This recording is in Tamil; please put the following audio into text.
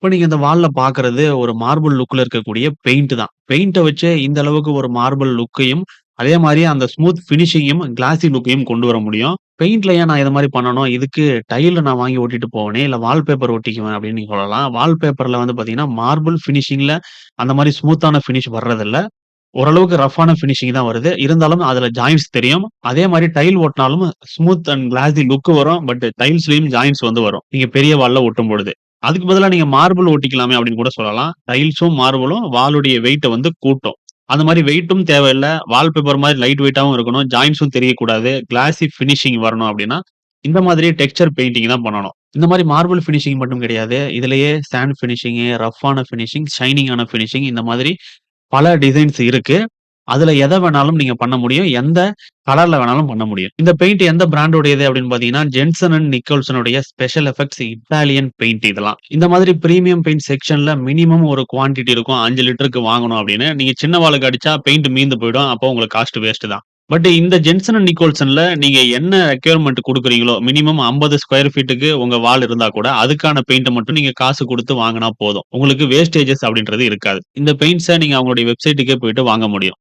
இப்ப நீங்க இந்த வால்ல பார்க்கறது ஒரு மார்பிள் லுக்ல இருக்கக்கூடிய பெயிண்ட் தான். பெயிண்ட்ட வச்சு இந்த அளவுக்கு ஒரு மார்பிள் லுக்கையும், அதே மாரி அந்த ஸ்மூத் பினிஷிங்யும், கிளாஸி லுக்கையும் கொண்டு வர முடியும். பெயிண்ட்ல ஏன் நான் இத மாரி பண்ணணும்? இதுக்கு டைல் நான் வாங்கி ஒட்டிட்டு போவனே, இல்ல வால்பேப்பர் ஒட்டிக்குவேன் அப்படின்னு நீங்க சொல்லலாம். வால்பேப்பர்ல வந்து பார்த்தீங்கன்னா, மார்பிள் பினிஷிங்ல அந்த மாரி ஸ்மூத்தான பினிஷ் வர்றதில்ல. ஓரளவுக்கு ரஃப்பான பினிஷிங் தான் வருது. இருந்தாலும் அதுல ஜாயிண்ட்ஸ் தெரியும். அதே மாரி டைல் ஒட்னாலும் ஸ்மூத் அண்ட் கிளாஸி லுக் வரும். பட் டைல்ஸ்லயும் ஜாயிண்ட்ஸ் வந்து வரும். நீங்க பெரிய வால்ல ஒட்டும் பொழுது. அதுக்கு பதிலா நீங்க மார்பிள் ஒட்டிக்கலாமே அப்படின்னு கூட சொல்லலாம். டைல்ஸும், மார்பிளும் வாலுடைய வெயிட்ட வந்து கூட்டும். அந்த மாரி வெயிட்டும் தேவையில்ல. வால்பேப்பர் மாரி லைட் வெயிட்டாவும் இருக்கணும். ஜாயிண்ட்ஸும் தெரியக்கூடாது. கிளாஸி பினிஷிங் வரணும் அப்படின்னா, இந்த மாதிரி டெக்ஸ்சர் பெயிண்டிங் தான் பண்ணணும். இந்த மாரி மார்பிள் பினிஷிங் மட்டும் கிடையாது. இதுலயே சாண்ட் பினிஷிங், ரஃப்பான பினிஷிங், ஷைனிங்கான பினிஷிங் இந்த மாதிரி பல டிசைன்ஸ் இருக்கு. அதுல எத வேணாலும் நீங்க பண்ண முடியும். எந்த கலர்ல வேணாலும் பண்ண முடியும். இந்த பெயிண்ட் எந்த பிராண்ட் உடையது அப்படின்னு பார்த்தீங்கன்னா, ஜென்சன் அண்ட் நிக்கல்சனுடைய ஸ்பெஷல் எஃபெக்ட்ஸ் இட்டாலியன் பெயிண்ட் இதெல்லாம். இந்த மாதிரி பிரீமியம் பெயிண்ட் செக்ஷன்ல மினிமம் ஒரு குவான்டிட்டி இருக்கும். 5 லிட்டருக்கு வாங்கணும் அப்படின்னு. நீங்க சின்ன வாளுக்கு அடிச்சா பெயிண்ட் மீந்து போயிடும். அப்போ உங்களுக்கு காஸ்ட் வேஸ்ட் தான். பட் இந்த ஜென்சன் அண்ட் நிக்கோல்சன்ல நீங்க என்ன ரெக்யர்மென்ட் குடுக்குறீங்களோ, மினிமம் 50 ஸ்கொயர் ஃபீட்டுக்கு உங்க வால் இருந்தா கூட, அதுக்கான பெயிண்ட்ட மட்டும் நீங்க காசு குடுத்து வாங்குனா போதும். உங்களுக்கு வேஸ்டேஜஸ் அப்படின்றது இருக்காது. இந்த பெயிண்ட்ஸ நீங்க அவங்களுடைய வெப்சைட்டுக்கே போயிட்டு வாங்க முடியும்.